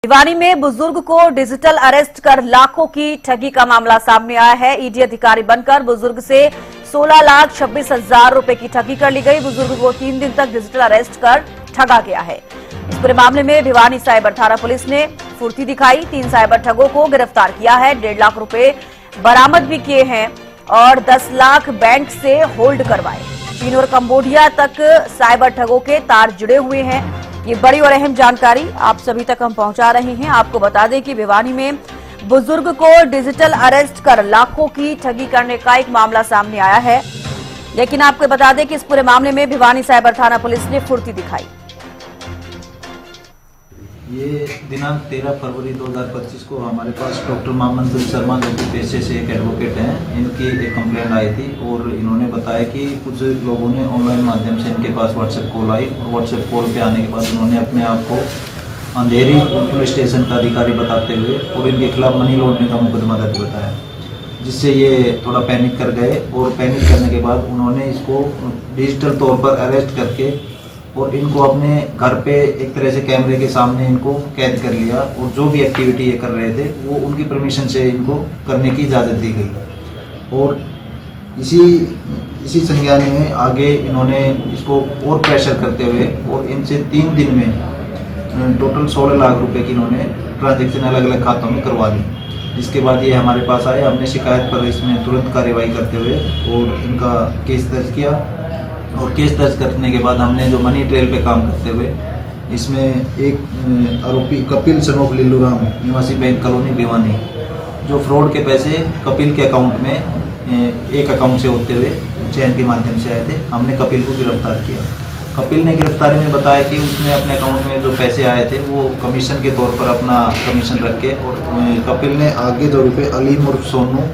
भिवानी में बुजुर्ग को डिजिटल अरेस्ट कर लाखों की ठगी का मामला सामने आया है। ईडी अधिकारी बनकर बुजुर्ग से 16,26,000 रुपए की ठगी कर ली गई। बुजुर्ग को 3 दिन तक डिजिटल अरेस्ट कर ठगा गया है। इस पूरे मामले में भिवानी साइबर थाना पुलिस ने फुर्ती दिखाई। 3 साइबर ठगों को गिरफ्तार किया है। 1.5 लाख रुपए बरामद भी किए हैं और 10 लाख बैंक से होल्ड करवाए। चीन और कंबोडिया तक साइबर ठगों के तार जुड़े हुए हैं। ये बड़ी और अहम जानकारी आप सभी तक हम पहुंचा रहे हैं। आपको बता दें कि भिवानी में बुजुर्ग को डिजिटल अरेस्ट कर लाखों की ठगी करने का एक मामला सामने आया है। लेकिन आपको बता दें कि इस पूरे मामले में भिवानी साइबर थाना पुलिस ने फुर्ती दिखाई। ये दिनांक 13 फरवरी 2025 को हमारे पास डॉक्टर मामनपुर शर्मा जो कि पेशे से एक एडवोकेट हैं, इनकी एक कंप्लेंट आई थी और इन्होंने बताया कि कुछ लोगों ने ऑनलाइन माध्यम से इनके पास व्हाट्सएप कॉल आई और व्हाट्सएप कॉल पे आने के बाद उन्होंने अपने आप को अंधेरी पुलिस स्टेशन का अधिकारी बताते हुए और इनके खिलाफ मनी लॉन्ड्रिंग का मुकदमा दर्ज बताया, जिससे ये थोड़ा पैनिक कर गए और पैनिक करने के बाद उन्होंने इसको डिजिटल तौर पर अरेस्ट करके और इनको अपने घर पे एक तरह से कैमरे के सामने इनको कैद कर लिया और जो भी एक्टिविटी ये कर रहे थे वो उनकी परमिशन से इनको करने की इजाज़त दी गई। और इसी संज्ञान में आगे इन्होंने इसको और प्रेशर करते हुए और इनसे 3 दिन में टोटल 16 लाख रुपए की इन्होंने ट्रांजैक्शन अलग अलग खातों में करवा ली। इसके बाद ये हमारे पास आए। हमने शिकायत पर इसमें तुरंत कार्रवाई करते हुए और इनका केस दर्ज किया और केस दर्ज करने के बाद हमने जो मनी ट्रेल पे काम करते हुए इसमें एक आरोपी कपिल सनोफ लिल्लूराम निवासी बैंक कॉलोनी भिवानी, जो फ्रॉड के पैसे कपिल के अकाउंट में एक अकाउंट से होते हुए चैन के माध्यम से आए थे, हमने कपिल को गिरफ्तार किया। कपिल ने गिरफ्तारी में बताया कि उसने अपने अकाउंट में जो पैसे आए थे वो कमीशन के तौर पर अपना कमीशन रख के और कपिल ने आगे जो रुपये अलीम उर्फ सोनू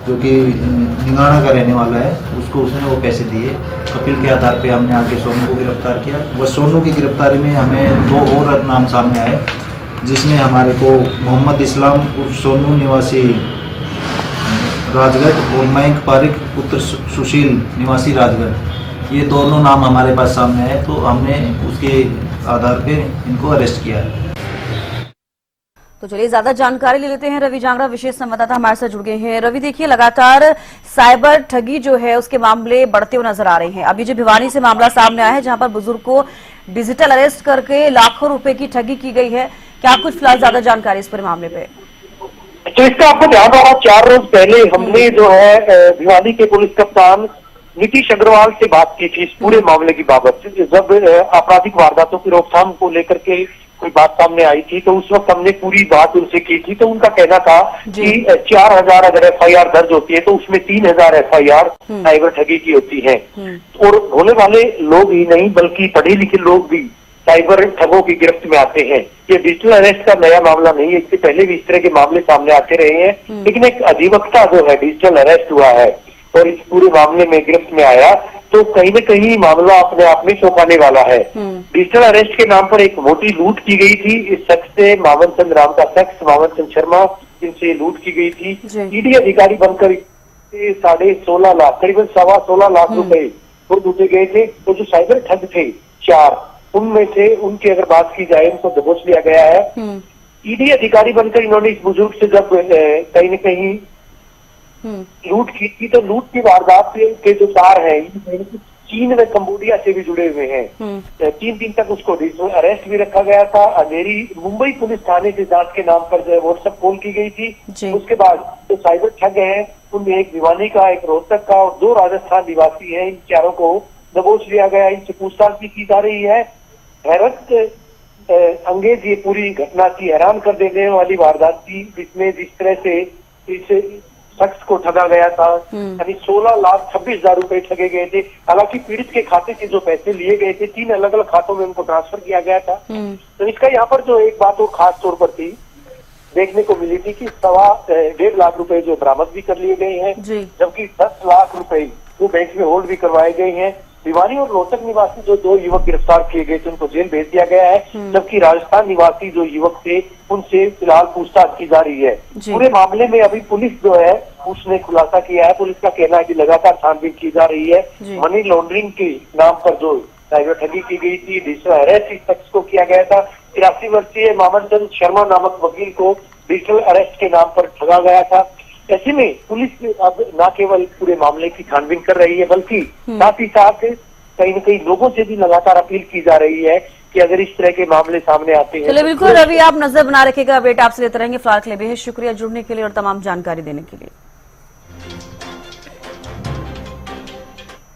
जो कि निगाना का रहने वाला है उसको उसने वो पैसे दिए। कपिल के आधार पे हमने आगे सोनू को गिरफ्तार किया। वह सोनू की गिरफ्तारी में हमें 2 और नाम सामने आए, जिसमें हमारे को मोहम्मद इस्लाम उर्फ सोनू निवासी राजगढ़ और मयंक पारिक पुत्र सुशील निवासी राजगढ़, ये दोनों नाम हमारे पास सामने आए तो हमने उसके आधार पे इनको अरेस्ट किया है। तो चलिए ज्यादा जानकारी ले लेते हैं। रवि जांगड़ा विशेष संवाददाता हमारे साथ जुड़ गए हैं। रवि, देखिए लगातार साइबर ठगी जो है उसके मामले बढ़ते हुए नजर आ रहे हैं। अभी जो भिवानी से मामला सामने आया है जहां पर बुजुर्ग को डिजिटल अरेस्ट करके लाखों रुपए की ठगी की गई है, क्या कुछ फिलहाल ज्यादा जानकारी इस पूरे मामले पे? तो इसका आपको ध्यान रहा, 4 रोज पहले हमने जो है भिवानी के पुलिस कप्तान नीतीश अग्रवाल से बात की थी इस पूरे मामले की बाबत। जब आपराधिक वारदातों की रोकथाम को लेकर के कोई बात सामने आई थी तो उस वक्त हमने पूरी बात उनसे की थी। तो उनका कहना था कि 4,000 अगर FIR दर्ज होती है तो उसमें 3,000 FIR साइबर ठगी की होती है। और भोले वाले लोग ही नहीं बल्कि पढ़े लिखे लोग भी साइबर ठगों की गिरफ्त में आते हैं। ये डिजिटल अरेस्ट का नया मामला नहीं है, इससे पहले भी इस तरह के मामले सामने आते रहे हैं। लेकिन एक अधिवक्ता जो है डिजिटल अरेस्ट हुआ है और इस पूरे मामले में गिरफ्त में आया तो कहीं न कहीं मामला अपने आप में चौंकाने वाला है। डिजिटल अरेस्ट के नाम पर एक मोटी लूट की गई थी। इस शख्स से मामन चंद नाम का शख्स, मामन चंद शर्मा, इनसे लूट की गई थी। ईडी अधिकारी बनकर 16.5 लाख करीबन 16.25 लाख रुपए वो लूटे गए थे। तो जो साइबर ठग थे 4, उनमें से उनकी अगर बात की जाए उनको दबोच लिया गया है। ईडी अधिकारी बनकर इन्होंने इस बुजुर्ग से जब कहीं न कहीं लूट की थी तो लूट की वारदात के जो तार हैं चीन व कंबोडिया से भी जुड़े हुए हैं। 3 दिन तक उसको अरेस्ट भी रखा गया था। अंधेरी मुंबई पुलिस थाने से जांच के नाम पर जो व्हाट्सएप कॉल की गई थी। उसके बाद जो साइबर ठग हैं उनमें एक भिवानी का, एक रोहतक का और 2 राजस्थान निवासी हैं। इन चारों को दबोच लिया गया। इनसे पूछताछ भी की जा रही है। हैरत अंगेज ये पूरी घटना थी, हैरान कर देने वाली वारदात थी, जिसमें जिस तरह से इस शख्स को ठगा गया था। यानी 16,26,000 रुपए ठगे गए थे। हालांकि पीड़ित के खाते से जो पैसे लिए गए थे 3 अलग अलग खातों में उनको ट्रांसफर किया गया था। तो इसका यहाँ पर जो एक बात और खास तौर पर थी देखने को मिली थी कि 1.5 लाख रुपए जो बरामद भी कर लिए गए हैं, जबकि 10 लाख रुपए वो बैंक में होल्ड भी करवाए गए हैं। भिवानी और रोहतक निवासी जो 2 युवक गिरफ्तार किए गए थे उनको जेल भेज दिया गया है, जबकि राजस्थान निवासी जो युवक थे उनसे फिलहाल पूछताछ की जा रही है। पूरे मामले में अभी पुलिस जो है उसने खुलासा किया है। पुलिस का कहना है कि लगातार छानबीन की जा रही है। मनी लॉन्ड्रिंग के नाम पर जो साइबर ठगी की गई थी, डिजिटल अरेस्ट इस शख्स को किया गया था, 83 वर्षीय मामन चंद शर्मा नामक वकील को डिजिटल अरेस्ट के नाम पर ठगा गया था। ऐसे में पुलिस अब न केवल पूरे मामले की छानबीन कर रही है, बल्कि साथ ही साथ कहीं न कहीं लोगों से भी लगातार अपील की जा रही है कि अगर इस तरह के मामले सामने आते हैं। चलिए बिल्कुल रवि, आप नजर बना रखेगा, अपडेट आपसे लेते रहेंगे। फिलहाल के लिए बेहद शुक्रिया जुड़ने के लिए और तमाम जानकारी देने के लिए।